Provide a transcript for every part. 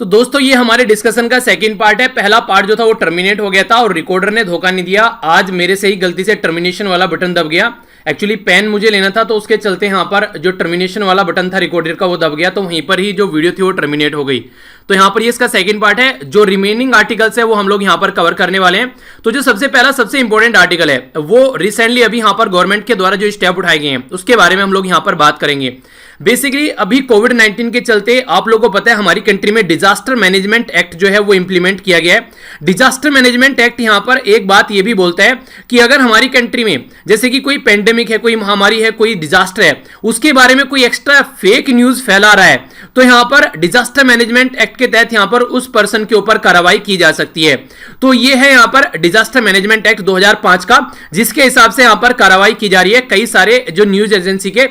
तो दोस्तों ये हमारे डिस्कशन का सेकंड पार्ट है। पहला पार्ट जो था वो टर्मिनेट हो गया था और रिकॉर्डर ने धोखा नहीं दिया। आज मेरे से ही गलती से टर्मिनेशन वाला बटन दब गया। एक्चुअली पेन मुझे लेना था तो उसके चलते यहाँ पर जो टर्मिनेशन वाला बटन था रिकॉर्डर का वो दब गया, तो वहीं पर ही जो वीडियो थी वो टर्मिनेट हो गई। तो यहाँ पर ये इसका सेकंड पार्ट है। जो रिमेनिंग आर्टिकल्स है वो हम लोग यहाँ पर कवर करने वाले हैं। तो जो सबसे पहला सबसे इंपॉर्टेंट आर्टिकल है वो रिसेंटली अभी यहाँ पर गवर्नमेंट के द्वारा जो स्टेप उठाए गए हैं उसके बारे में हम लोग यहाँ पर बात करेंगे। बेसिकली अभी कोविड-19 के चलते आप लोगों को पता है हमारी कंट्री में डिजास्टर मैनेजमेंट एक्ट जो है वो इंप्लीमेंट किया गया है। डिजास्टर मैनेजमेंट एक्ट यहां पर एक बात ये भी बोलता है कि अगर हमारी कंट्री में जैसे कि कोई पेंडेमिक है, कोई महामारी है, कोई डिजास्टर है, उसके बारे में कोई एक्स्ट्रा फेक न्यूज फैला रहा है तो यहां पर डिजास्टर मैनेजमेंट एक्ट के तहत यहां पर उस पर्सन के ऊपर कार्रवाई की जा सकती है। तो ये है यहां पर डिजास्टर मैनेजमेंट एक्ट 2005 का, जिसके हिसाब से यहां पर कार्रवाई की जा रही है कई सारे जो न्यूज एजेंसी के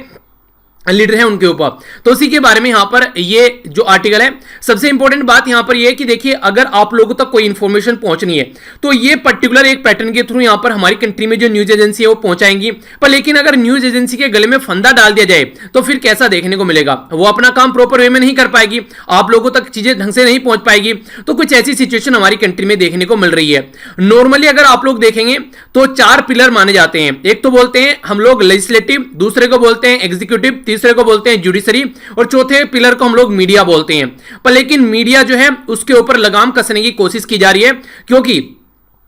लीडर है उनके ऊपर। तो उसी के बारे में यहां पर ये जो आर्टिकल है, सबसे इंपॉर्टेंट बात यहां पर ये है कि देखिए अगर आप लोगों तक कोई इंफॉर्मेशन पहुंचनी है तो ये पर्टिकुलर एक पैटर्न के थ्रू यहां पर हमारी कंट्री में जो न्यूज एजेंसी है वो पहुंचाएंगी। पर लेकिन अगर न्यूज एजेंसी के गले में फंदा डाल दिया जाए तो फिर कैसा देखने को मिलेगा, वो अपना काम प्रॉपर वे में नहीं कर पाएगी, आप लोगों तक चीजें ढंग से नहीं पहुंच पाएगी। तो कुछ ऐसी सिचुएशन हमारी कंट्री में देखने को मिल रही है। नॉर्मली अगर आप लोग देखेंगे तो 4 पिलर माने जाते हैं। एक तो बोलते हैं हम लोग लेजिस्लेटिव, दूसरे को बोलते हैं एग्जीक्यूटिव, तीसरे को बोलते हैं जुडिशरी और चौथे पिलर को हम लोग मीडिया बोलते हैं। पर लेकिन मीडिया जो है उसके ऊपर लगाम कसने की कोशिश की जा रही है, क्योंकि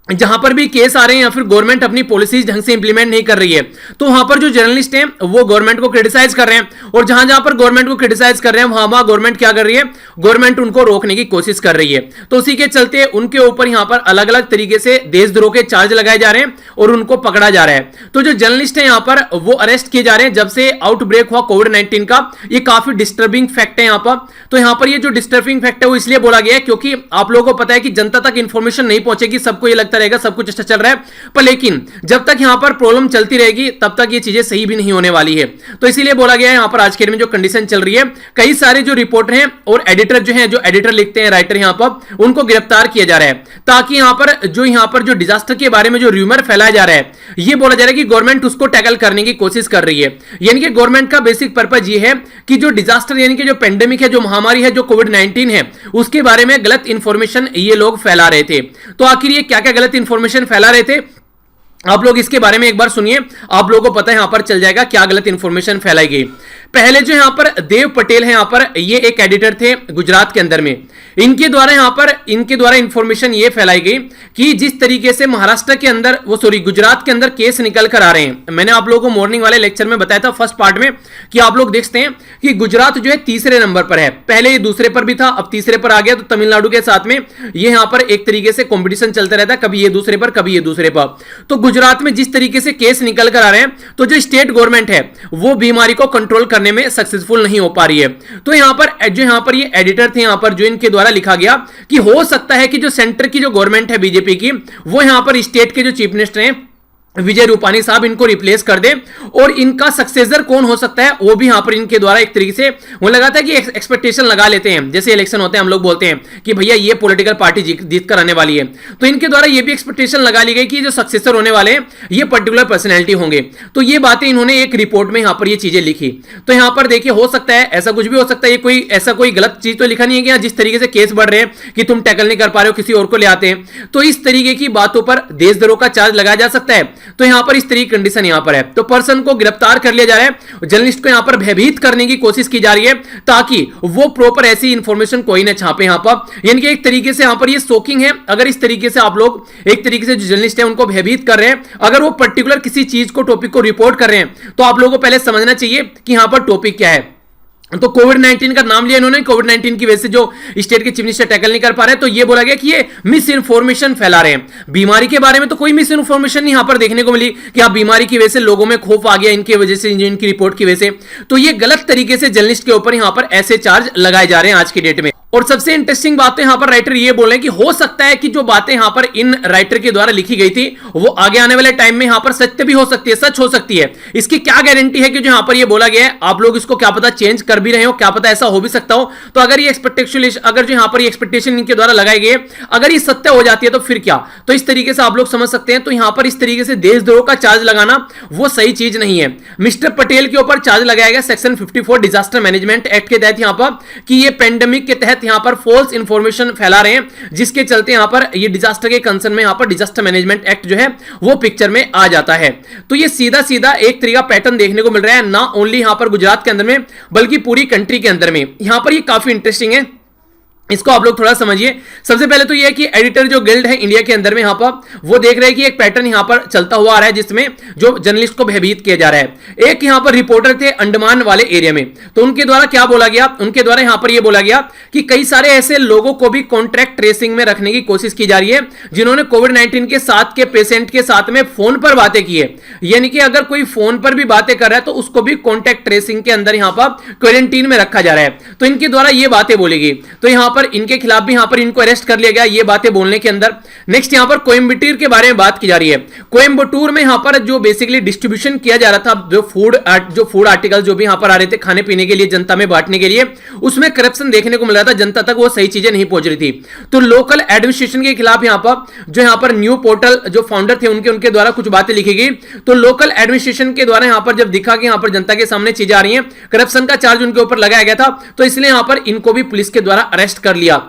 जहां पर भी केस आ रहे हैं या फिर गवर्नमेंट अपनी पॉलिसीज ढंग से इंप्लीमेंट नहीं कर रही है तो वहां पर जो जर्नलिस्ट हैं वो गवर्नमेंट को क्रिटिसाइज कर रहे हैं, और जहां जहां पर गवर्नमेंट को क्रिटिसाइज कर रहे हैं वहां गवर्नमेंट क्या कर रही है, गवर्नमेंट उनको रोकने की कोशिश कर रही है। तो उसी के चलते उनके ऊपर यहां पर अलग अलग तरीके से देशद्रोह के चार्ज लगाए जा रहे हैं और उनको पकड़ा जा रहा है। तो जो जर्नलिस्ट है यहां पर वो अरेस्ट किए जा रहे हैं जब से आउटब्रेक हुआ कोविड-19 का। ये काफी डिस्टर्बिंग फैक्ट है यहां पर। तो यहां पर ये जो डिस्टर्बिंग फैक्ट है वो इसलिए बोला गया है क्योंकि आप लोगों को पता है कि जनता तक इंफॉर्मेशन नहीं पहुंचेगी, सबको ये लगता रहेगा सब कुछ अच्छा चल रहा है, पर लेकिन जब तक यहां पर प्रॉब्लम चलती रहेगी तब तक ये चीजें सही भी नहीं होने वाली है। तो इसीलिए बोला गया है यहां पर आज के दिन में जो कंडीशन चल रही है, कई सारे जो रिपोर्टर हैं और एडिटर जो हैं, जो एडिटर लिखते हैं, राइटर यहां पर उनको गिरफ्तार किया जा रहा है, ताकि यहां पर जो डिजास्टर के बारे में जो र्यूमर फैलाया जा रहा है ये बोला जा रहा है कि गवर्नमेंट उसको टैकल करने की कोशिश कर रही है। यानी कि गवर्नमेंट का बेसिक पर्पज ये है कि जो डिजास्टर यानी कि जो पेंडेमिक है, जो महामारी है, जो कोविड-19 है, उसके बारे में गलत इंफॉर्मेशन ये लोग फैला रहे थे। तो आखिर ये क्या क्या गलत इंफॉर्मेशन फैला रहे थे आप लोग इसके बारे में एक बार सुनिए, आप लोगों को पता है यहां पर चल जाएगा क्या गलत इंफॉर्मेशन फैलाई गई। पहले जो यहां पर देव पटेल है, यहां पर ये एक एडिटर थे गुजरात के अंदर में, इनके द्वारा इंफॉर्मेशन ये फैलाई गई कि जिस तरीके से महाराष्ट्र के अंदर गुजरात के अंदर केस निकल कर आ रहे हैं। मैंने आप लोगों को मॉर्निंग वाले लेक्चर में बताया था फर्स्ट पार्ट में कि आप लोग देखते हैं कि गुजरात जो है तीसरे नंबर पर है, पहले ये दूसरे पर भी था, अब तीसरे पर आ गया। तो तमिलनाडु के साथ में ये यहां पर एक तरीके से कंपटीशन चलता रहता है, कभी ये दूसरे पर कभी ये दूसरे पर। तो गुजरात में जिस तरीके से केस निकल कर आ रहे हैं तो जो स्टेट गवर्नमेंट है वो बीमारी को कंट्रोल करने में सक्सेसफुल नहीं हो पा रही है। तो यहां पर ये एडिटर थे, यहां पर जो इनके द्वारा लिखा गया कि हो सकता है कि जो सेंटर की जो गवर्नमेंट है बीजेपी की, वो यहां पर स्टेट के जो चीफ मिनिस्टर हैं विजय रूपानी साहब इनको रिप्लेस कर दे, और इनका सक्सेसर कौन हो सकता है वो भी यहां पर इनके द्वारा एक तरीके से वो लगाता है कि एक्सपेक्टेशन लगा लेते हैं। जैसे इलेक्शन होते हैं हम लोग बोलते हैं कि भैया ये पॉलिटिकल पार्टी जीत कर आने वाली है, तो इनके द्वारा ये भी एक्सपेक्टेशन लगा ली गई कि जो सक्सेसर होने वाले हैं ये पर्टिकुलर पर्सनैलिटी होंगे। तो ये बातें इन्होंने एक रिपोर्ट में यहां पर ये चीजें लिखी। तो यहां पर देखिए हो सकता है ऐसा कुछ भी हो सकता है, ये ऐसा कोई गलत चीज तो लिखा नहीं है कि जिस तरीके से केस बढ़ रहे हैं कि तुम टैकल नहीं कर पा रहे हो किसी और को ले आते हैं, तो इस तरीके की बातों पर देशद्रोह का चार्ज लगाया जा सकता है। तो यहां पर इस कंडीशन यहां पर है, तो पर्सन को गिरफ्तार कर लिया जा रहा है, जर्नलिस्ट को यहां पर भयभीत करने की कोशिश की जा रही है ताकि वो प्रॉपर ऐसी इंफॉर्मेशन कोई ना छापे यहां पर। यानी कि एक तरीके से यहां पर ये शॉकिंग है, अगर इस तरीके से आप लोग एक तरीके से जो जर्नलिस्ट है उनको भयभीत कर रहे हैं, अगर वो पर्टिकुलर किसी चीज को टॉपिक को रिपोर्ट कर रहे हैं तो आप लोगों को पहले समझना चाहिए कि यहां पर टॉपिक क्या है। तो कोविड-19 का नाम लिया इन्होंने, कोविड-19 की वजह से जो स्टेट के चीफ मिनिस्टर टैकल नहीं कर पा रहे हैं, तो ये बोला गया कि ये मिस इन्फॉर्मेशन फैला रहे हैं। बीमारी के बारे में तो कोई मिस इन्फॉर्मेशन नहीं यहां पर देखने को मिली कि आप बीमारी की वजह से लोगों में खौफ आ गया इनकी वजह से, इनकी रिपोर्ट की वजह से। तो ये गलत तरीके से जर्नलिस्ट के ऊपर यहां पर ऐसे चार्ज लगाए जा रहे हैं आज की डेट में। और सबसे इंटरेस्टिंग बात तो यहां पर राइटर ये बोल रहे हैं कि हो सकता है कि जो बातें यहां पर इन राइटर के द्वारा लिखी गई थी वो आगे आने वाले टाइम में यहां पर सत्य भी हो सकती है, सच हो सकती है। इसकी क्या गारंटी है कि जो यहां पर ये बोला गया है आप लोग इसको क्या पता चेंज कर भी रहे हो, क्या पता ऐसा हो भी सकता हो। तो अगर ये एक्सपेक्टेशन इनके द्वारा लगाई गई, अगर ये सत्य हो जाती है तो फिर क्या। तो इस तरीके से आप लोग समझ सकते हैं। तो यहां पर इस तरीके से देशद्रोह का चार्ज लगाना वो सही चीज नहीं है। मिस्टर पटेल के ऊपर चार्ज लगाया गया सेक्शन 54 डिजास्टर मैनेजमेंट एक्ट के तहत यहां पर कि ये पेंडेमिक के तहत भारत यहां पर फॉल्स इंफॉर्मेशन फैला रहे हैं, जिसके चलते यहां पर ये डिजास्टर के कंसर्न में यहां पर डिजास्टर मैनेजमेंट एक्ट जो है वो पिक्चर में आ जाता है। तो ये सीधा सीधा एक तरीका पैटर्न देखने को मिल रहा है, ना ओनली यहां पर गुजरात के अंदर में बल्कि पूरी कंट्री के अंदर में। यहां पर ये काफी इंटरेस्टिंग है, इसको आप लोग थोड़ा समझिए। सबसे पहले तो ये है कि एडिटर जो गिल्ड है इंडिया के अंदर में यहां पर वो देख रहे हैं कि एक पैटर्न यहां पर चलता हुआ आ रहा है जिसमें जो जर्नलिस्ट को भयभीत किया जा रहा है। एक यहां पर रिपोर्टर थे अंडमान वाले एरिया में, तो उनके द्वारा क्या बोला गया, उनके द्वारा यहां पर यह बोला गया कि कई सारे ऐसे लोगों को भी कॉन्ट्रैक्ट ट्रेसिंग में रखने की कोशिश की जा रही है जिन्होंने कोविड-19 के साथ के पेशेंट के साथ में फोन पर बातें की है। यानी कि अगर कोई फोन पर भी बातें कर रहा है तो उसको भी कॉन्टैक्ट ट्रेसिंग के अंदर यहां पर क्वारंटीन में रखा जा रहा है। तो इनके द्वारा ये बातें बोली गई, तो यहां पर इनके खिलाफ भी यहां पर इनको अरेस्ट कर लिया गया ये बातें बोलने के अंदर। नेक्स्ट यहां पर कोयंबटूर के बारे में बात की जा रही है। कोयंबटूर में यहां पर जो बेसिकली डिस्ट्रीब्यूशन किया जा रहा था, जो फूड आर्टिकल जो भी यहां पर आ रहे थे खाने पीने के लिए जनता में बांटने के लिए, उसमें करप्शन देखने को मिल रहा था, जनता तक वो सही चीजें नहीं पहुंच रही थी। तो लोकल एडमिनिस्ट्रेशन के खिलाफ यहां पर न्यू पोर्टल जो फाउंडर थे उनके द्वारा कुछ बातें लिखी गई। तो लोकल एडमिनिस्ट्रेशन के द्वारा यहां पर जब दिखा कि यहां पर जनता के सामने चीजें आ रही हैं, करप्शन का चार्ज उनके ऊपर लगाया गया था, तो इसलिए यहां पर इनको भी पुलिस के द्वारा अरेस्ट कर लिया।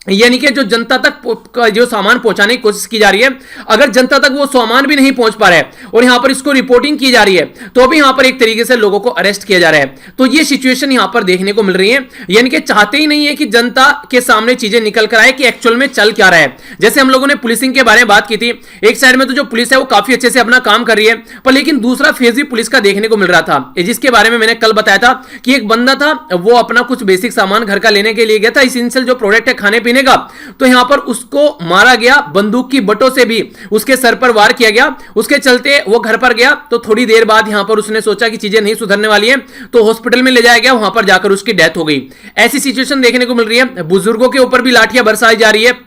यानी कि जो जनता तक जो सामान पहुंचाने की कोशिश की जा रही है, अगर जनता तक वो सामान भी नहीं पहुंच पा रहा है और यहां पर इसको रिपोर्टिंग की जा रही है, तो भी यहां पर एक तरीके से लोगों को अरेस्ट किया जा रहा है। तो ये सिचुएशन यहां पर देखने को मिल रही है, यानी कि चाहते ही नहीं है कि जनता के सामने चीजें निकल कर आए कि एक्चुअल में चल क्या रहा है। जैसे हम लोगों ने पुलिसिंग के बारे में बात की थी, एक साइड में तो जो पुलिस है वो काफी अच्छे से अपना काम कर रही है, पर लेकिन दूसरा फेज भी पुलिस का देखने को मिल रहा था, जिसके बारे में मैंने कल बताया था कि एक बंदा था वो अपना कुछ बेसिक सामान घर का लेने के लिए गया था, इसेंशियल जो प्रोडक्ट है खाने पीने का, तो यहां पर उसको मारा गया, बंदूक की बटों से भी उसके सर पर वार किया गया। उसके चलते वो घर पर गया, तो थोड़ी देर बाद यहां पर उसने सोचा कि चीजें नहीं सुधरने वाली हैं, तो हॉस्पिटल में ले जाया गया, वहां पर जाकर उसकी डेथ हो गई। ऐसी सिचुएशन देखने को मिल रही है। बुजुर्गों के ऊपर भी लाठियां बरसाई जा रही है,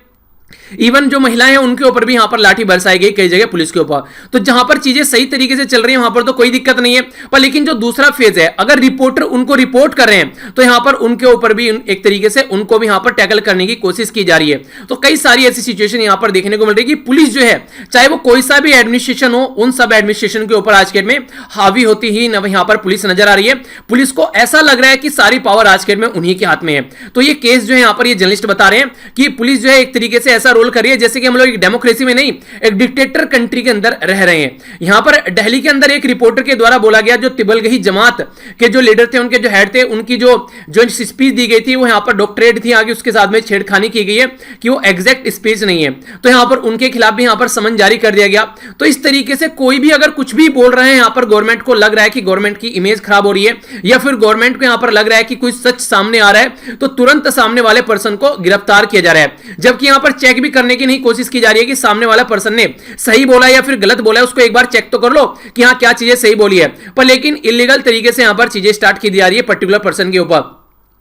इवन जो महिलाएं हैं उनके ऊपर भी यहां पर लाठी बरसाई गई कई जगह पुलिस के ऊपर। तो जहां पर चीजें सही तरीके से चल रही हैं वहां पर तो कोई दिक्कत नहीं है, पर लेकिन जो दूसरा फेज है, अगर रिपोर्टर उनको रिपोर्ट कर रहे हैं तो यहां पर उनके ऊपर भी एक तरीके से उनको भी यहां पर टैकल करने की कोशिश की जा रही है। तो कई सारी ऐसी सिचुएशन यहां पर देखने को मिल रही है कि पुलिस जो है, चाहे वो कोई सा भी एडमिनिस्ट्रेशन हो, उन सब एडमिनिस्ट्रेशन के ऊपर आज के में हावी होती ही यहां पर पुलिस नजर आ रही है। पुलिस को ऐसा लग रहा है कि सारी पावर आज के में उन्हीं के हाथ में है। तो ये केस जो है यहां पर ये जर्नलिस्ट बता रहे हैं कि पुलिस जो है एक तरीके से ऐसा रोल कर रही है जैसे कि हम लोग एक डेमोक्रेसी में नहीं, एक डिक्टेटर कंट्री के अंदर रह रहे हैं। यहां पर दिल्ली के अंदर एक रिपोर्टर के द्वारा बोला गया, जो तिबलगही जमात के जो लीडर थे, उनके जो हेड थे, उनकी जो स्पीच दी गई थी वो यहां पर डॉक्टरेट थी, आगे उसके साथ में छेड़खानी की गई है कि वो एग्जैक्ट स्पीच नहीं है। तो यहां पर उनके खिलाफ भी यहां पर समन जारी कर दिया गया। तो इस तरीके से कोई भी अगर कुछ भी बोल रहे हैं, यहां पर गवर्नमेंट को लग रहा है कि गवर्नमेंट की इमेज खराब हो रही है, या फिर गवर्नमेंट को यहां पर लग रहा है कि कोई सच सामने आ रहा है, तो तुरंत सामने वाले पर्सन को गिरफ्तार किया जा रहा है। जबकि यहां पर चेक भी करने की नहीं कोशिश की जा रही है कि सामने वाला पर्सन ने सही बोला या फिर गलत बोला है, उसको एक बार चेक तो कर लो कि हां क्या चीजें सही बोली है। पर लेकिन इलीगल तरीके से यहां पर चीजें स्टार्ट की जा रही है पर्टिकुलर पर्सन के ऊपर।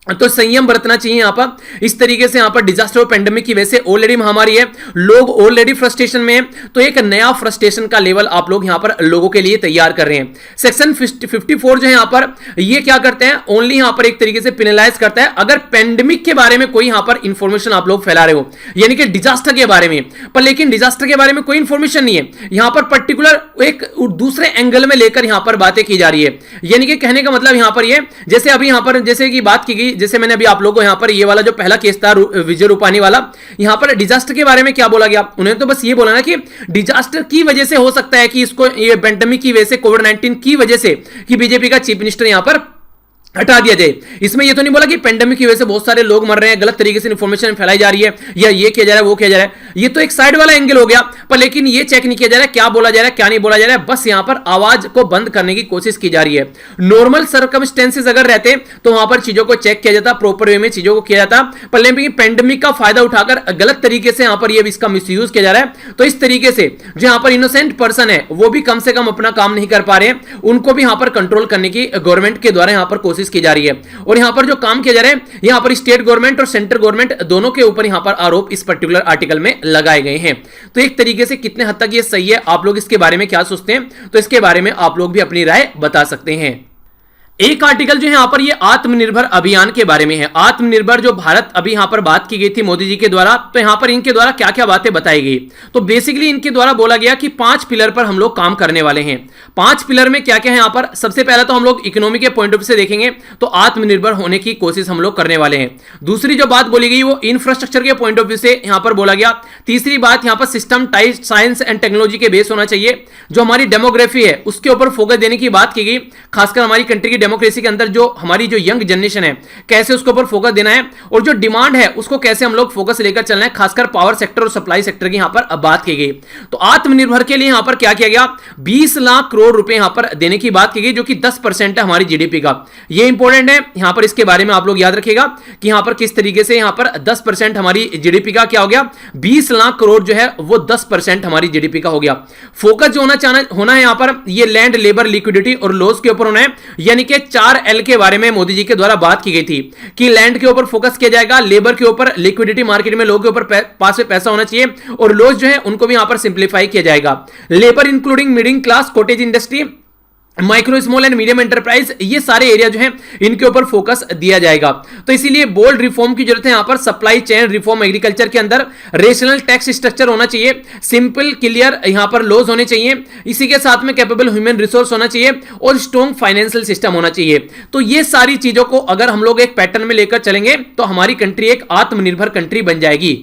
तो संयम बरतना चाहिए यहां पर। इस तरीके से यहां पर डिजास्टर और पेंडेमिक की वजह से ऑलरेडी महामारी है, लोग ऑलरेडी फ्रस्ट्रेशन में हैं, तो एक नया फ्रस्ट्रेशन का लेवल आप लोग यहां पर लोगों के लिए तैयार कर रहे हैं। सेक्शन 54 जो है यहां पर ये क्या करते हैं, ओनली यहां पर एक तरीके से पेनलाइज करता है अगर पेंडेमिक के बारे में कोई यहां पर इंफॉर्मेशन आप लोग फैला रहे हो, यानी कि डिजास्टर के बारे में। पर लेकिन डिजास्टर के बारे में कोई इंफॉर्मेशन नहीं है, यहां पर पर्टिकुलर एक दूसरे एंगल में लेकर यहां पर बातें की जा रही है। यानी कि कहने का मतलब यहां पर ये, जैसे अभी यहां पर जैसे कि बात की गई, जैसे मैंने अभी आप लोगों को यहां पर ये वाला जो पहला केस था विजय रूपानी वाला, यहां पर डिजास्टर के बारे में क्या बोला गया, उन्हें तो बस ये बोला ना कि डिजास्टर की वजह से हो सकता है कि इसको ये पेंडेमिक की वजह से, कोविड-19 की वजह से कि बीजेपी का चीफ मिनिस्टर यहां पर हटा दिया जाए। इसमें ये तो नहीं बोला कि पेंडेमिक की वजह से बहुत सारे लोग मर रहे हैं, गलत तरीके से इंफॉर्मेशन फैलाई जा रही है, या ये किया जा रहा है वो किया जा रहा है, ये तो एक साइड वाला एंगल हो गया। पर लेकिन ये चेक नहीं किया जा रहा है क्या बोला जा रहा है क्या नहीं बोला जा रहा है, बस यहां पर आवाज को बंद करने की कोशिश की जा रही है। नॉर्मल सर्कमस्टेंसेस अगर रहते तो वहां पर चीजों को चेक किया जाता, प्रॉपर वे में चीजों को किया जाता, पर लेकिन पेंडेमिक का फायदा उठाकर गलत तरीके से यहां पर ये इसका मिसयूज किया जा रहा है। तो इस तरीके से जो यहां पर इनोसेंट पर्सन है वो भी कम से कम अपना काम नहीं कर पा रहे हैं, उनको भी यहां पर कंट्रोल करने की गवर्नमेंट के द्वारा यहां पर कोशिश की जा रही है। और यहां पर जो काम किया जा रहा है, यहां पर स्टेट गवर्नमेंट और सेंट्रल गवर्नमेंट दोनों के ऊपर यहां पर आरोप इस पर्टिकुलर आर्टिकल में लगाए गए हैं। तो एक तरीके से कितने हद तक ये सही है, आप लोग इसके बारे में क्या सोचते हैं, तो इसके बारे में आप लोग भी अपनी राय बता सकते हैं। एक आर्टिकल जो है यहां पर ये आत्मनिर्भर अभियान के बारे में है। आत्मनिर्भर जो भारत अभी यहां पर बात की गई थी मोदी जी के द्वारा, तो यहां पर इनके द्वारा क्या क्या बातें बताई गई। तो बेसिकली इनके द्वारा बोला गया कि 5 पिलर पर हम लोग काम करने वाले हैं। 5 पिलर में क्या क्या है यहां पर, सबसे पहला तो हम लोग इकोनॉमी के पॉइंट ऑफ व्यू से देखेंगे तो आत्मनिर्भर होने की कोशिश हम लोग करने वाले हैं। दूसरी जो बात बोली गई वो इंफ्रास्ट्रक्चर के पॉइंट ऑफ व्यू से यहां पर बोला गया। तीसरी बात यहां पर system ties science and technology के बेस होना चाहिए। जो हमारी डेमोग्राफी है उसके ऊपर फोकस देने की बात की गई, खासकर हमारी कंट्री की डेमोक्रेसी के अंदर जो हमारी जो यंग जनरेशन है कैसे उसके ऊपर फोकस देना है, और जो डिमांड है उसको कैसे हम लोग फोकस लेकर चलना है, खासकर पावर सेक्टर और सप्लाई सेक्टर की यहां पर बात की गई। तो आत्मनिर्भर के लिए यहां पर क्या किया गया, 20 लाख करोड़ रुपए यहां पर देने की बात की गई, जो कि 10% है हमारी जीडीपी का। ये इंपॉर्टेंट है यहां पर, इसके बारे में आप लोग याद रखिएगा कि यहां पर किस तरीके से यहां पर 10% हमारी जीडीपी का क्या हो गया, 20 लाख करोड़ जो है वो 10% हमारी जीडीपी का हो गया। फोकस जो होना है यहां पर, ये लैंड, लेबर, लिक्विडिटी और लॉस के ऊपर होना है। यानी कि 4L के बारे में मोदी जी के द्वारा बात की गई थी कि लैंड के ऊपर फोकस किया जाएगा, लेबर के ऊपर, लिक्विडिटी मार्केट में लोगों के ऊपर पास में पैसा होना चाहिए, और लॉस जो है उनको भी यहां पर सिंप्लीफाई किया जाएगा। Labour including middle class, cottage industry, micro small and medium enterprise, ये सारे एरिया जो है इनके ऊपर फोकस दिया जाएगा। तो इसीलिए बोल्ड रिफॉर्म की जरूरत है यहां पर। सप्लाई चेन रिफॉर्म एग्रीकल्चर के अंदर, रेशनल टैक्स स्ट्रक्चर होना चाहिए, सिंपल क्लियर यहां पर लॉज होने चाहिए, इसी के साथ में कैपेबल ह्यूमन रिसोर्स होना चाहिए और स्ट्रॉन्ग फाइनेंशियल सिस्टम होना चाहिए। तो ये सारी चीजों को अगर हम लोग एक पैटर्न में लेकर चलेंगे तो हमारी कंट्री एक आत्मनिर्भर कंट्री बन जाएगी।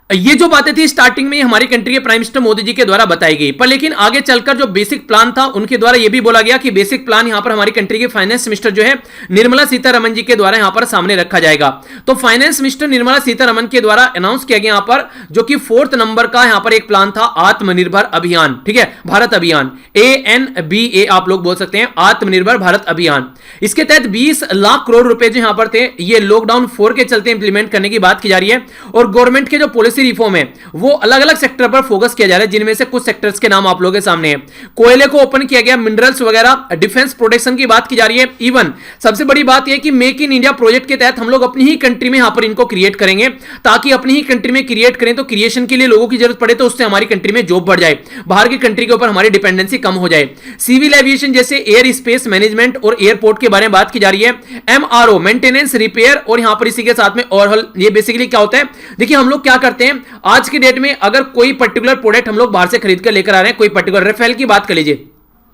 ये जो बातें थी स्टार्टिंग में हमारी कंट्री के प्राइम मिनिस्टर मोदी जी के द्वारा बताई गई, पर लेकिन आगे चलकर जो बेसिक प्लान था उनके द्वारा यह भी बोला गया कि बेसिक प्लान यहां पर हमारी कंट्री के फाइनेंस मिनिस्टर जो है निर्मला सीतारमण जी के द्वारा यहां पर सामने रखा जाएगा। तो फाइनेंस मिनिस्टर निर्मला सीतारमण के द्वारा अनाउंस किया गया यहां पर, जो कि 4th नंबर का यहां पर एक प्लान था, आत्मनिर्भर अभियान। ठीक है, भारत अभियान, ANBA आप लोग बोल सकते हैं, आत्मनिर्भर भारत अभियान। इसके तहत 20 लाख करोड़ रुपए जो यहां पर थे, ये लॉकडाउन 4 के चलते इंप्लीमेंट करने की बात की जा रही है। और गवर्नमेंट के जो पॉलिसी रिफॉर्म है वो अलग अलग सेक्टर पर फोकस किया जा रहा है, जिनमें से कुछ सेक्टर्स के नाम आप लोगों के सामने है। कोयले को ओपन किया गया, मिनरल्स वगैरह, डिफेंस प्रोटेक्शन की बात की जा रही है। इवन सबसे बड़ी बात यह कि मेक इन इंडिया प्रोजेक्ट के तहत हम लोग अपनी ही कंट्री में यहां पर इनको क्रिएट करेंगे, ताकि अपनी ही कंट्री में क्रिएट करें तो क्रिएशन के लिए लोगों की जरूरत पड़े तो उससे हमारी कंट्री में जॉब बढ़ जाए, बाहर की कंट्री के ऊपर हमारी डिपेंडेंसी कम हो जाए। सिविल एविएशन जैसे एयर स्पेस मैनेजमेंट और एयरपोर्ट के बारे में बात की जा रही है। MRO, मेंटेनेंस, रिपेयर, और यहां पर इसी के साथ में ओवरहॉल। ये बेसिकली क्या होता है, देखिए हम लोग क्या करते हैं आज की डेट में, अगर कोई पर्टिकुलर प्रोडक्ट हम लोग बाहर से खरीद कर लेकर आ रहे हैं, कोई पर्टिकुलर राफेल की बात कर लीजिए,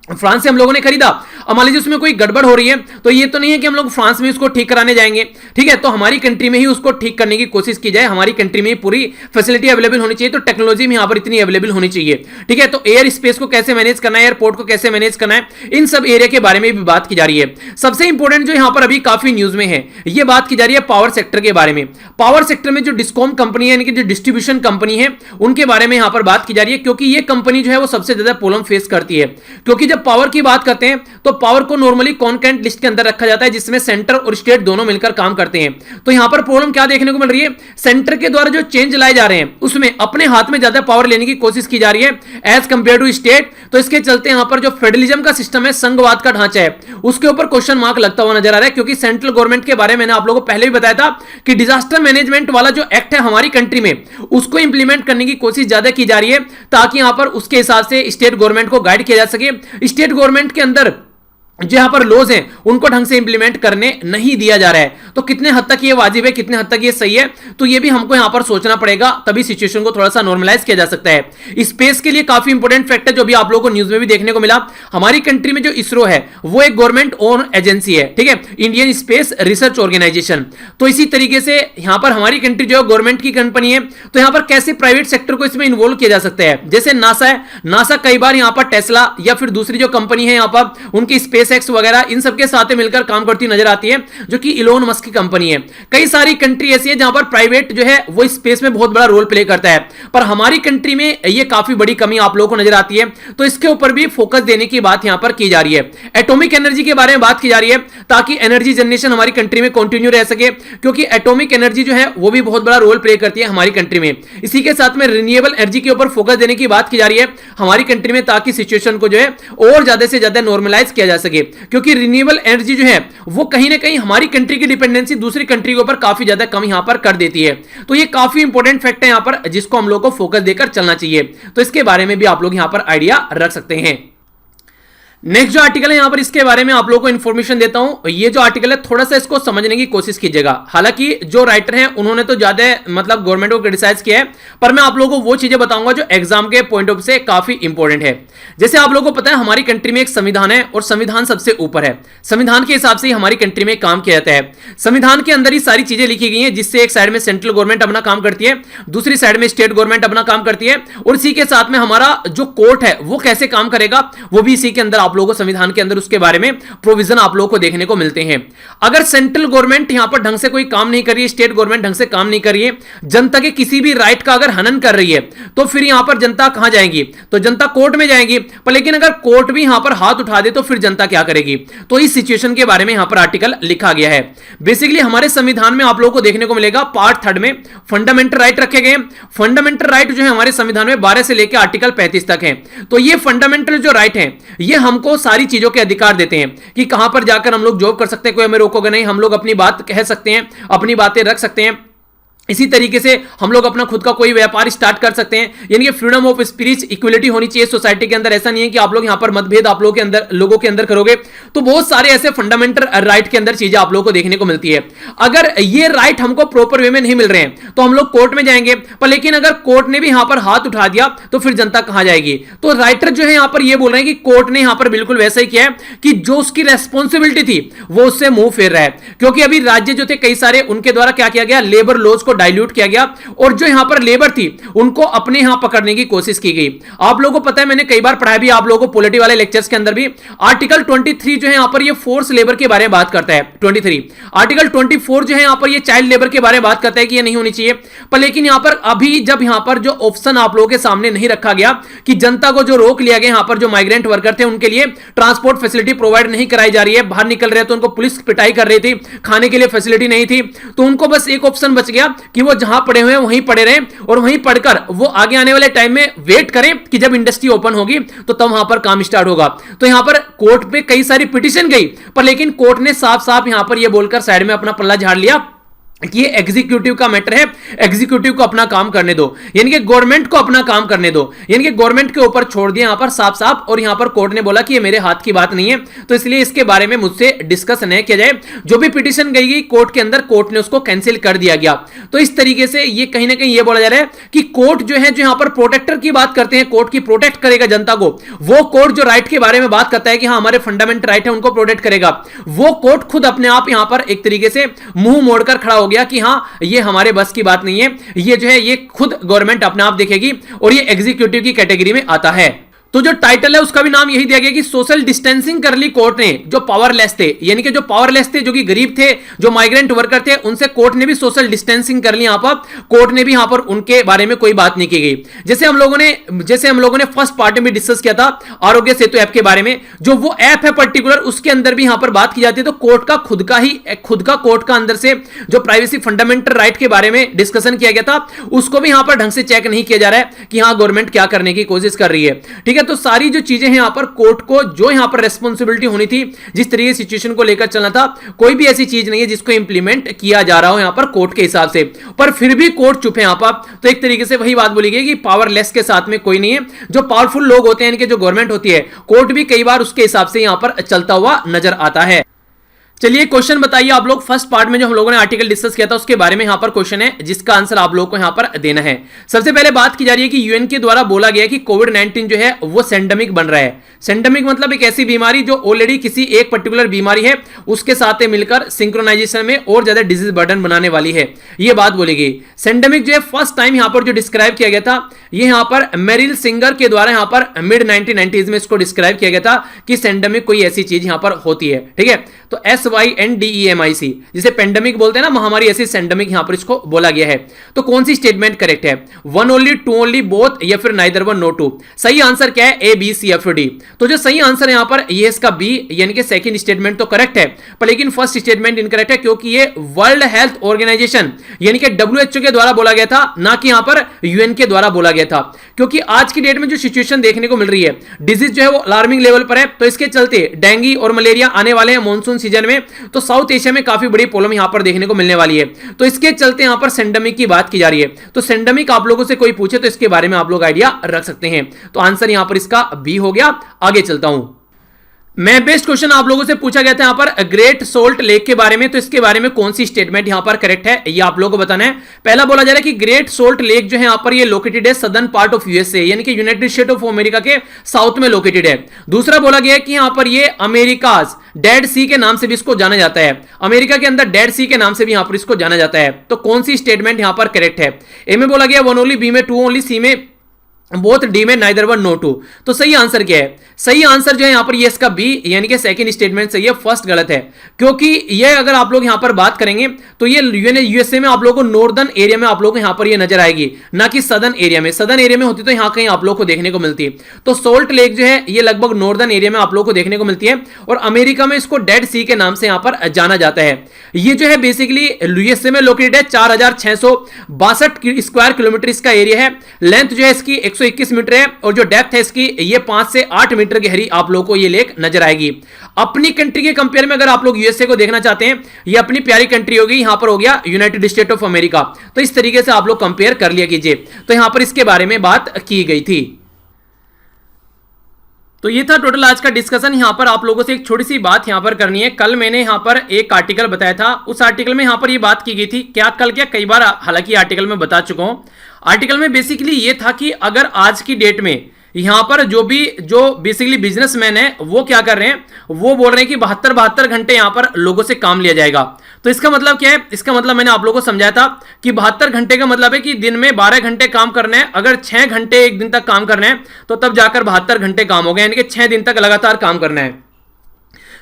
फ्रांस से हम लोगों ने खरीदा, अब मान लीजिए उसमें कोई गड़बड़ हो रही है, तो ये तो नहीं है कि हम लोग फ्रांस में उसको ठीक कराने जाएंगे। ठीक है, तो हमारी कंट्री में ही उसको ठीक करने की कोशिश की जाए, हमारी कंट्री में पूरी फैसिलिटी अवेलेबल होनी चाहिए, तो टेक्नोलॉजी में यहां पर इतनी अवेलेबल होनी चाहिए। ठीक है, तो एयर स्पेस को कैसे मैनेज करना है, एयरपोर्ट को कैसे मैनेज करना है, इन सब एरिया के बारे में भी बात की जा रही है। सबसे इंपॉर्टेंट जो यहां पर अभी काफी न्यूज में है, यह बात की जा रही है पावर सेक्टर के बारे में। पावर सेक्टर में जो डिस्कॉम कंपनी है, यानी कि जो डिस्ट्रीब्यूशन कंपनी है, उनके बारे में यहां पर बात की जा रही है, क्योंकि यह कंपनी जो है वो सबसे ज्यादा प्रॉब्लम फेस करती है। क्योंकि जब पावर की बात करते हैं तो पावर को नॉर्मली कॉन्करेंट लिस्ट के अंदर रखा जाता है, जिसमें सेंटर और स्टेट दोनों मिलकर काम करते हैं। तो यहां पर प्रॉब्लम क्या देखने को मिल रही है, सेंटर के द्वारा जो चेंज लाए जा रहे हैं उसमें अपने हाथ में ज्यादा पावर लेने की कोशिश की जा रही है एज कंपेयर टू स्टेट। तो इसके चलते यहां पर जो फेडरलिज्म का सिस्टम है, संघवाद का ढांचा है, उसके ऊपर क्वेश्चन मार्क लगता हुआ नजर आ रहा है। क्योंकि सेंट्रल गवर्नमेंट के बारे में मैंने आप लोगों को पहले भी बताया था कि डिजास्टर मैनेजमेंट वाला जो एक्ट है हमारी कंट्री में, उसको इंप्लीमेंट करने की कोशिश ज्यादा की जा रही है, ताकि यहां पर उसके हिसाब से स्टेट गवर्नमेंट को गाइड किया जा सके। स्टेट गवर्नमेंट के अंदर जो यहां पर लॉज हैं उनको ढंग से इंप्लीमेंट करने नहीं दिया जा रहा है। तो कितने हद तक ये वाजिब है, कितने हद तक ये सही है, तो ये भी हमको यहां पर सोचना पड़ेगा, तभी सिचुएशन को थोड़ा सा नॉर्मलाइज किया जा सकता है। स्पेस के लिए काफी इंपॉर्टेंट फैक्ट है, जो भी आप लोगों को न्यूज में भी देखने को मिला, हमारी कंट्री में जो इसरो है वो एक गवर्नमेंट ओन एजेंसी है। ठीक है, इंडियन स्पेस रिसर्च ऑर्गेनाइजेशन। तो इसी तरीके से यहां पर हमारी कंट्री जो है गवर्नमेंट की कंपनी है, तो यहां पर कैसे प्राइवेट सेक्टर को इसमें इन्वॉल्व किया जा सकता है। जैसे नासा है, नासा कई बार यहां पर टेस्ला या फिर दूसरी जो कंपनी है यहां पर उनकी स्पेस एक्स वगैरह, इन सबके साथ मिलकर काम करती नजर आती है, जो कि इलोन मस्क की कंपनी है। कई सारी कंट्री ऐसी है जहां पर प्राइवेट जो है वो स्पेस में बहुत बड़ा रोल प्ले करता है, पर हमारी कंट्री में ये काफी बड़ी कमी आप लोगों को नजर आती है। तो इसके ऊपर भी फोकस देने की बात यहां पर की जा रही है। एटॉमिक एनर्जी के बारे में बात की जा रही है, ताकि एनर्जी जनरेशन हमारी कंट्री में कंटिन्यू रह सके, क्योंकि एटॉमिक एनर्जी जो है वो भी बहुत बड़ा रोल प्ले करती है हमारी कंट्री में। इसी के साथ में रिन्यूएबल एनर्जी के ऊपर फोकस देने की बात की जा रही है हमारी कंट्री में, ताकि सिचुएशन को जो है और ज्यादा से ज्यादा नॉर्मलाइज किया जा सके। क्योंकि रिन्यूएबल एनर्जी जो है वो कहीं ना कहीं हमारी कंट्री की डिपेंडेंसी दूसरी कंट्री के ऊपर काफी ज्यादा कम यहां पर कर देती है। तो ये काफी इंपॉर्टेंट फैक्ट है यहां पर, जिसको हम लोग को फोकस देकर चलना चाहिए। तो इसके बारे में भी आप लोग यहां पर आइडिया रख सकते हैं। नेक्स्ट जो आर्टिकल है यहां पर इसके बारे में आप लोगों को इन्फॉर्मेशन देता हूं। ये जो आर्टिकल है थोड़ा सा इसको समझने की कोशिश कीजिएगा। हालांकि जो राइटर हैं उन्होंने तो ज्यादा मतलब गवर्नमेंट को क्रिटिसाइज किया है, पर मैं आप लोगों को वो चीजें बताऊंगा जो एग्जाम के पॉइंट ऑफ से काफी इंपॉर्टेंट है। जैसे आप लोगों को पता है हमारी कंट्री में एक संविधान है और संविधान सबसे ऊपर है। संविधान के हिसाब से ही हमारी कंट्री में काम किया जाता है। संविधान के अंदर ही सारी चीजें लिखी गई हैं, जिससे एक साइड में सेंट्रल गवर्नमेंट अपना काम करती है, दूसरी साइड में स्टेट गवर्नमेंट अपना काम करती है, और इसी के साथ में हमारा जो कोर्ट है वो कैसे काम करेगा वो भी इसी के अंदर आप लोगों को संविधान के अंदर उसके बारे में प्रोविजन आप लोगों को देखने को मिलते हैं। अगर सेंट्रल गवर्नमेंट यहां पर ढंग से कोई काम नहीं कर रही है, स्टेट गवर्नमेंट ढंग से काम नहीं कर रही है, जनता के किसी भी राइट का अगर हनन कर रही है, तो फिर यहां पर जनता कहां जाएगी? तो जनता कोर्ट में जाएगी। पर लेकिन अगर कोर्ट भी यहां पर हाथ उठा दे तो फिर जनता क्या करेगी? तो इस सिचुएशन के बारे में यहां पर आर्टिकल लिखा गया है। बेसिकली हमारे संविधान में आप लोगों को देखने को मिलेगा पार्ट 3 में फंडामेंटल राइट रखे गए। फंडामेंटल राइट जो है हमारे संविधान में 12 से लेकर आर्टिकल 35 तक है। तो ये फंडामेंटल जो राइट है ये हमको सारी चीजों के अधिकार देते हैं कि कहां पर जाकर हम लोग जॉब कर सकते हैं, कोई हमें रोकोगे नहीं, हम लोग अपनी बात कह सकते हैं, अपनी बातें रख सकते हैं। इसी तरीके से हम लोग अपना खुद का कोई व्यापार स्टार्ट कर सकते हैं। यानी कि फ्रीडम ऑफ स्पीच, इक्वलिटी होनी चाहिए सोसाइटी के अंदर। ऐसा नहीं है कि आप लोग यहां पर मतभेद आप लोगों के अंदर करोगे। तो बहुत सारे ऐसे फंडामेंटल राइट के अंदर चीजें आप लोगों को देखने को मिलती है। अगर ये राइट हमको प्रॉपर वे में नहीं मिल रहे हैं तो हम लोग कोर्ट में जाएंगे, पर लेकिन अगर कोर्ट ने भी यहां पर हाथ उठा दिया तो फिर जनता कहां जाएगी? तो राइटर जो है यहां पर यह बोल रहे हैं कि कोर्ट ने यहां पर बिल्कुल वैसा ही किया है कि जो उसकी रेस्पॉन्सिबिलिटी थी वो उससे मुंह फेर रहा है। क्योंकि अभी राज्य जो थे कई सारे, उनके द्वारा क्या किया गया? लेबर लॉज को डाइल्यूट किया गया और जो यहां पर लेबर थी उनको अपने यहां पकड़ने की कोशिश की गई। आप लोगों को पता है, मैंने कई बार पढ़ाया भी आप लोगों को पॉलिटी वाले लेक्चर्स के अंदर भी, आर्टिकल 23 जो है यहां पर ये फोर्स लेबर के बारे में बात करता है। 23 आर्टिकल 24 जो है यहां पर ये चाइल्ड लेबर के बारे में बात करता है कि ये नहीं होनी चाहिए। पर लेकिन यहां पर अभी जब यहां पर जो ऑप्शन आप लोगों के सामने नहीं रखा गया कि जनता को जो रोक लिया गया, यहां पर जो माइग्रेंट वर्कर थे उनके लिए ट्रांसपोर्ट फैसिलिटी प्रोवाइड नहीं कराई जा रही है, बाहर निकल रहे तो उनको पुलिस पिटाई कर रही थी, खाने के लिए फैसिलिटी नहीं थी, तो उनको बस एक ऑप्शन बच गया कि वो जहां पड़े हुए वहीं पड़े रहे और वहीं पढ़कर वो आगे आने वाले टाइम में वेट करें कि जब इंडस्ट्री ओपन होगी तो तब वहां पर काम स्टार्ट होगा। तो यहां पर कोर्ट पे कई सारी पिटीशन गई, पर लेकिन कोर्ट ने साफ साफ यहां पर ये बोलकर साइड में अपना पल्ला झाड़ लिया कि ये एग्जीक्यूटिव का मैटर है, एग्जीक्यूटिव को अपना काम करने दो, यानी कि गवर्नमेंट को अपना काम करने दो, यानी कि गवर्नमेंट के ऊपर छोड़ दिया यहां पर साफ साफ। और यहां पर कोर्ट ने बोला कि ये मेरे हाथ की बात नहीं है, तो इसलिए इसके बारे में मुझसे डिस्कस नहीं किया जाए। जो भी पिटीशन गई कोर्ट के अंदर, कोर्ट ने उसको कैंसिल कर दिया गया। तो इस तरीके से ये कहीं ना कहीं ये बोला जा रहा है कि कोर्ट जो है, जो यहां पर प्रोटेक्टर की बात करते हैं, कोर्ट की प्रोटेक्ट करेगा जनता को, वो कोर्ट जो राइट के बारे में बात करता है कि हाँ हमारे फंडामेंटल राइट है उनको प्रोटेक्ट करेगा, वो कोर्ट खुद अपने आप यहां पर एक तरीके से मुंह मोड़कर खड़ा हो गया कि हाँ ये हमारे बस की बात नहीं है, ये जो है ये खुद गवर्नमेंट अपने आप देखेगी और ये एग्जीक्यूटिव की कैटेगरी में आता है। तो जो टाइटल है उसका भी नाम यही दिया गया कि सोशल डिस्टेंसिंग कर ली कोर्ट ने। जो पावरलेस थे, यानी कि जो पावरलेस थे, जो कि गरीब थे, जो माइग्रेंट वर्कर थे, उनसे कोर्ट ने भी सोशल डिस्टेंसिंग कर ली। यहां पर कोर्ट ने भी यहां पर उनके बारे में कोई बात नहीं की गई। जैसे हम लोगों ने फर्स्ट पार्ट में डिस्कस किया था आरोग्य सेतु ऐप के बारे में, जो वो ऐप है पर्टिकुलर, उसके अंदर भी यहां पर बात की जाती है। तो कोर्ट का खुद का कोर्ट का अंदर से जो प्राइवेसी फंडामेंटल राइट के बारे में डिस्कशन किया गया था, उसको भी यहां पर ढंग से चेक नहीं किया जा रहा है कि हाँ गवर्नमेंट क्या करने की कोशिश कर रही है। ठीक है, तो सारी जो चीजें हैं यहां पर कोर्ट को जो यहां पर रेस्पॉन्सिबिलिटी होनी थी, जिस तरीके से सिचुएशन को लेकर चलना था, कोई भी ऐसी चीज नहीं है जिसको इंप्लीमेंट किया जा रहा हो यहां पर कोर्ट के हिसाब से। पर फिर भी कोर्ट चुप है यहां पर। तो एक तरीके से वही बात बोली गई कि पावरलेस के साथ में कोई नहीं है। जो पावरफुल लोग होते हैं, इनके जो गवर्नमेंट होती है, कोर्ट भी कई बार उसके हिसाब से यहां पर चलता हुआ नजर आता है। चलिए क्वेश्चन बताइए आप लोग। फर्स्ट पार्ट में जो हम लोगों ने आर्टिकल डिस्कस किया था उसके बारे में यहां पर क्वेश्चन है, जिसका आंसर आप लोगों को यहां पर देना है। सबसे पहले बात की जा रही है कि यूएन के द्वारा बोला गया कि कोविड-19 जो है वो सेंडेमिक बन रहा है। सेंडेमिक मतलब एक ऐसी बीमारी जो ऑलरेडी किसी एक पर्टिकुलर बीमारी है उसके साथ मिलकर सिंक्रोनाइजेशन में और ज्यादा डिजीज बर्डन बनाने वाली है, ये बात बोली गई। सेंडेमिक जो है फर्स्ट टाइम यहां पर जो डिस्क्राइब किया गया था, ये यहां पर मेरिल सिंगर के द्वारा यहां पर मिड 1990s में इसको डिस्क्राइब किया गया था कि सेंडेमिक कोई ऐसी चीज यहां पर होती है। ठीक है, तो SYNDEMIC जिसे पेंडेमिक बोलते हैं ना, महामारी, ऐसी सेंडेमिक यहां पर इसको बोला गया है। तो कौन सी स्टेटमेंट करेक्ट है? One only, two only, both, या फिर नाइदर वन, नो टू? सही आंसर क्या है? A, B, C, F, D। तो जो सही आंसर है यहां पर ये इसका बी, यानी कि सेकंड स्टेटमेंट तो करेक्ट है, पर लेकिन फर्स्ट स्टेटमेंट इनकरेक्ट है, क्योंकि ये वर्ल्ड हेल्थ ऑर्गेनाइजेशन यानी कि WHO के द्वारा बोला गया था, ना कि यहां पर यूएन के द्वारा बोला गया था। क्योंकि आज की डेट में जो सिचुएशन देखने को मिल रही है, डिजीज जो है वो अलार्मिंग लेवल पर है, तो इसके चलते डेंगू और मलेरिया आने वाले हैं मॉनसून सीजन में, तो साउथ एशिया में काफी बड़ी प्रॉब्लम यहां पर देखने को मिलने वाली है। तो इसके चलते यहां पर सेंडेमिक की बात की जा रही है। तो सेंडेमिक आप लोगों से कोई पूछे तो इसके बारे में आप लोग आइडिया रख सकते हैं। तो आंसर यहां पर इसका बी हो गया। आगे चलता हूं। मैं बेस्ट क्वेश्चन आप लोगों से पूछा गया था यहां पर ग्रेट सोल्ट लेक के बारे में, तो इसके बारे में कौन सी स्टेटमेंट यहां पर करेक्ट है ये आप लोगों को बताना है। पहला बोला जा रहा है कि ग्रेट सोल्ट लेक जो है यहां पर ये लोकेटेड है सदर्न पार्ट ऑफ यूएसए, यानी कि यूनाइटेड स्टेट ऑफ अमेरिका के साउथ में लोकेटेड है। दूसरा बोला गया है कि यहां पर ये अमेरिकाज डेड सी के नाम से भी इसको जाना जाता है, अमेरिका के अंदर डेड सी के नाम से भी यहां पर इसको जाना जाता है। तो कौन सी स्टेटमेंट यहां पर करेक्ट है? ए में बोला गया 1 ओनली, बी में 2 ओनली, सी में बोथ, डी में नाइदर वन नो टू। तो सही आंसर क्या है? सही आंसर जो है यहां पर ये इसका बी, यानी कि सेकंड स्टेटमेंट सही है, फर्स्ट गलत है। क्योंकि ये अगर आप लोग यहां पर बात करेंगे तो ये यूएसए में आप लोगों को नॉर्दर्न एरिया में आप लोगों को यहां पर ये नजर आएगी, ना कि सदर्न एरिया में। सदर्न एरिया में होती तो यहां कहीं आप लोग को देखने को मिलती है। तो सोल्ट लेक जो है ये लगभग नॉर्दर्न एरिया में आप लोग को देखने को मिलती है, और अमेरिका में इसको डेड सी के नाम से यहां पर जाना जाता है। ये जो है बेसिकली यूएसए में लोकेटेड है, 4662 स्क्वायर किलोमीटर इसका एरिया है। लेंथ जो है इसकी 121 मीटर है, और जो डेप्थ है इसकी ये 5 से 8 मीटर गहरी आप लोगों को ये लेक नजर आएगी। अपनी कंट्री के कंपेयर में अगर आप लोग यूएसए को देखना चाहते हैं, ये अपनी प्यारी कंट्री होगी, यहां पर हो गया यूनाइटेड स्टेट ऑफ अमेरिका। तो इस तरीके से आप लोग कंपेयर कर लिया कीजिए। तो यहां पर इसके बारे में बात की गई थी। तो ये था टोटल आज का डिस्कशन। यहां पर आप लोगों से एक छोटी सी बात यहां पर करनी है। कल मैंने यहां पर एक आर्टिकल बताया था, उस आर्टिकल में यहां पर ये बात की गई थी, क्या कल क्या कई बार हालांकि आर्टिकल में बता चुका हूं। आर्टिकल में बेसिकली ये था कि अगर आज की डेट में यहां पर जो बेसिकली बिजनेसमैन है वो क्या कर रहे हैं, वो बोल रहे हैं कि 72 घंटे यहां पर लोगों से काम लिया जाएगा। तो इसका मतलब क्या है? इसका मतलब मैंने आप लोगों को समझाया था कि 72 घंटे का मतलब है कि दिन में 12 घंटे काम करना है। अगर 6 घंटे एक दिन तक काम करना है तो तब जाकर 72 घंटे काम हो गए, यानी कि 6 दिन तक लगातार काम करना है।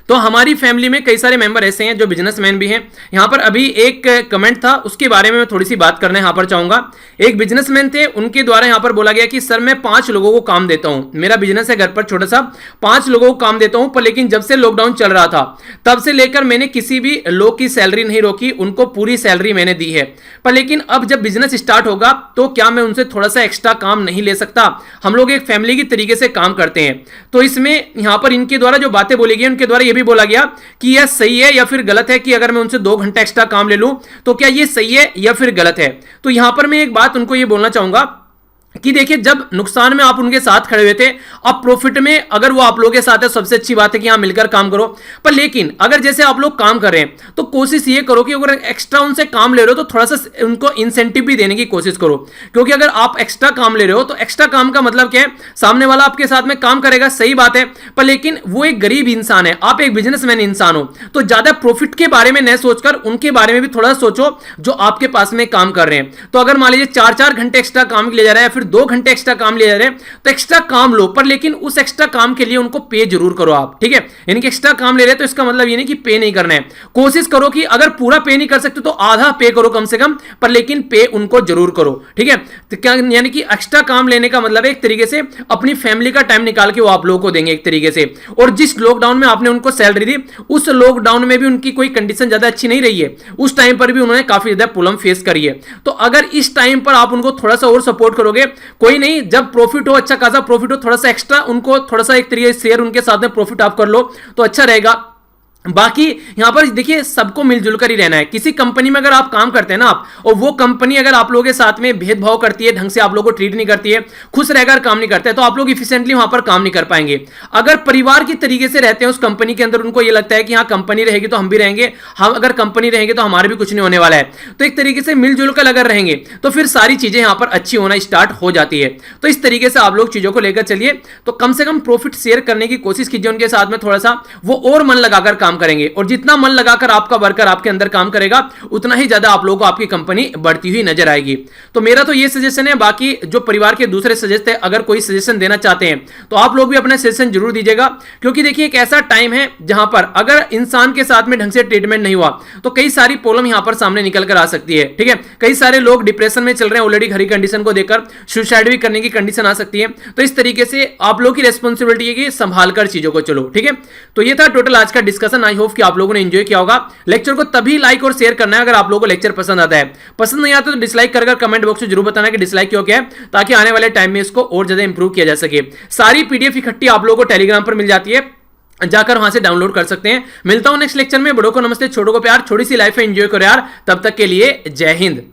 तो हमारी फैमिली में कई सारे मेंबर ऐसे हैं जो बिजनेसमैन भी हैं। यहां पर अभी एक कमेंट था, उसके बारे में मैं थोड़ी सी बात करना यहां पर चाहूंगा। एक बिजनेसमैन थे, उनके द्वारा यहां पर बोला गया कि सर मैं 5 लोगों को काम देता हूं, मेरा बिजनेस है घर पर छोटा सा, 5 लोगों को काम देता हूं, पर लेकिन जब से लॉकडाउन चल रहा था तब से लेकर मैंने किसी भी लोग की सैलरी नहीं रोकी, उनको पूरी सैलरी मैंने दी है। पर लेकिन अब जब बिजनेस स्टार्ट होगा तो क्या मैं उनसे थोड़ा सा एक्स्ट्रा काम नहीं ले सकता? हम लोग एक फैमिली की तरीके से काम करते हैं। तो इसमें यहां पर इनके द्वारा जो बातें बोली गई, उनके द्वारा यह भी बोला गया कि यह सही है या फिर गलत है कि अगर मैं उनसे 2 घंटा एक्स्ट्रा काम ले लूं तो क्या यह सही है या फिर गलत है। तो यहां पर मैं एक बात उनको यह बोलना चाहूंगा कि देखिए, जब नुकसान में आप उनके साथ खड़े हुए थे, अब प्रॉफिट में अगर वो आप लोगों के साथ है, सबसे अच्छी बात है कि यहां मिलकर काम करो। पर लेकिन अगर जैसे आप लोग काम कर रहे हैं तो कोशिश ये करो कि अगर एक्स्ट्रा उनसे काम ले रहे हो तो थोड़ा सा उनको इंसेंटिव भी देने की कोशिश करो। क्योंकि अगर आप एक्स्ट्रा काम ले रहे हो तो एक्स्ट्रा काम का मतलब क्या है? सामने वाला आपके साथ में काम करेगा, सही बात है, पर लेकिन वो एक गरीब इंसान है, आप एक बिजनेसमैन इंसान हो, तो ज्यादा प्रॉफिट के बारे में न सोचकर उनके बारे में भी थोड़ा सोचो जो आपके पास में काम कर रहे हैं। तो अगर मान लीजिए 4-4 घंटे एक्स्ट्रा काम लिया जा रहा है, फिर 2 घंटे एक्स्ट्रा काम लिया जा रहा है, तो एक्स्ट्रा काम लो, पर लेकिन उस एक्स्ट्रा काम के लिए उनको पे जरूर करो आप, ठीक है? यानी कि एक्स्ट्रा काम ले रहे हैं तो इसका मतलब ये नहीं कि पे नहीं करना है। कोशिश करो कि अगर पूरा पे नहीं कर सकते तो आधा पे करो कम से कम, पर लेकिन पे उनको जरूर करो, ठीक है? तो क्या यानी कि एक्स्ट्रा काम लेने का मतलब है एक तरीके से अपनी फैमिली का टाइम निकाल के वो आप लोगों को देंगे एक तरीके से। और जिस लॉकडाउन में आपने उनको सैलरी दी, उस लॉकडाउन में भी उनकी कोई कंडीशन ज्यादा अच्छी नहीं रही है, उस टाइम पर भी उन्होंने काफी ज्यादा प्रॉब्लम फेस करी है। तो अगर इस टाइम पर आप उनको थोड़ा सा और सपोर्ट करोगे, कोई नहीं, जब प्रॉफिट हो, अच्छा खासा प्रॉफिट हो, थोड़ा सा एक्स्ट्रा उनको थोड़ा सा एक तरीके से शेयर उनके साथ में प्रॉफिट आप कर लो तो अच्छा रहेगा। बाकी यहां पर देखिए, सबको मिलजुल कर ही रहना है। किसी कंपनी में अगर आप काम करते हैं ना आप, और वो कंपनी अगर आप लोगों के साथ में भेदभाव करती है, ढंग से आप लोगों को ट्रीट नहीं करती है, खुश रहकर काम नहीं करते, तो आप लोग इफिशिएंटली वहां पर काम नहीं कर पाएंगे। अगर परिवार की तरीके से रहते हैं उस कंपनी के अंदर, उनको ये लगता है कि हाँ कंपनी रहेगी तो हम भी रहेंगे, हम अगर कंपनी रहेंगे तो हमारे भी कुछ नहीं होने वाला है, तो एक तरीके से मिलजुल कर अगर रहेंगे तो फिर सारी चीजें यहां पर अच्छी होना स्टार्ट हो जाती है। तो इस तरीके से आप लोग चीजों को लेकर चलिए, तो कम से कम प्रॉफिट शेयर करने की कोशिश कीजिए उनके साथ में, थोड़ा सा वो और मन लगाकर काम करेंगे, और जितना मन लगाकर आपका वर्कर आपके अंदर काम करेगा उतना ही ज्यादा आप लोगों को आपकी कंपनी बढ़ती हुई नजर आएगी। तो मेरा तो ये सजेशन है। बाकी जो परिवार के दूसरे सजेस्ट है, अगर कोई सजेशन देना चाहते हैं तो आप लोग भी अपना सजेशन जरूर दीजिएगा, क्योंकि देखिए एक ऐसा टाइम है जहां पर अगर इंसान के साथ में ढंग से ट्रीटमेंट नहीं हुआ तो कई सारी प्रॉब्लम यहां पर सामने निकल कर आ सकती है, ठीक है? कई सारे लोग डिप्रेशन में चल रहे हैं ऑलरेडी, घर की कंडीशन को देखकर सुसाइड भी करने की कंडीशन आ सकती है। तो इस तरीके से आप लोग की रिस्पॉन्सिबिलिटी है कि संभाल कर चीजों को चलो, ठीक है? तो ये था टोटल आज का डिस्कशन। आई होप कि आप लोगों ने एंजॉय किया होगा। लेक्चर को तभी लाइक और शेयर करना है अगर आप लोगों को लेक्चर पसंद आता है। पसंद नहीं आता तो डिसलाइक कर कमेंट बॉक्स में जरूर बताना कि डिसलाइक क्यों किया है, ताकि आने वाले टाइम में इसको और ज्यादा इंप्रूव किया जा सके। सारी पीडीएफ इकट्ठी आप लोगों को टेलीग्राम पर मिल जाती है, जाकर वहां से डाउनलोड कर सकते हैं। मिलता हूं नेक्स्ट लेक्चर में। बड़ों को नमस्ते, छोटों को प्यार, छोटी सी लाइफ है, एंजॉय करो यार। तब तक के लिए जय हिंद।